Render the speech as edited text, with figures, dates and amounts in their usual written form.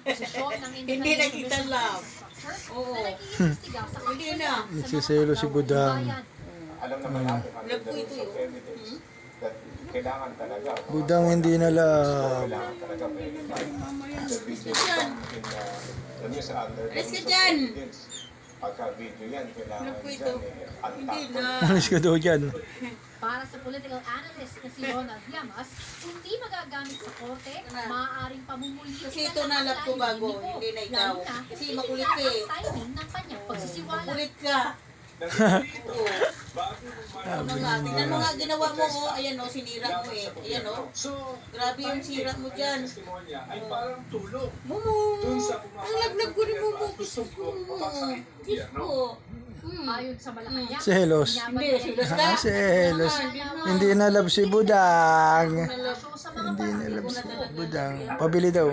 posisyon ng Hindi nakita love. Oo. Hindi na. Nagsiselo si Budang. Alam naman natin, Love ko ito yun. evidence that kailangan talaga. Budang hindi na love. Kailangan talaga may video Yan. in the news under the Alis ka dyan. pagka-video yan, kailangan Love ko ito. dyan Hindi na. Alis ka daw dyan. Para sa political analyst na si Ronald Llamas, hindi magagamit sa korte, maaaring pamumulitin Kasi ito na love ko bago, hindi na ikaw. Kasi makulit ka eh. timing ng kanyang pagsisiwala. Kulit ka. Oo. Ano nga, tingnan mo nga ginawa mo, oh. Ayan oh, sinira mo eh. Ayan oh. Grabe yung sira mo dyan. ay parang tulong Mumu. dun sa Ang lablab ko ni Mumu. Kiss ko. Kiss ko. Ayon sa Malacanang, Selos. Hindi, silos ka. Selos. Hindi na love si Budang. sa mga Hindi na love si Budang. Pabili daw.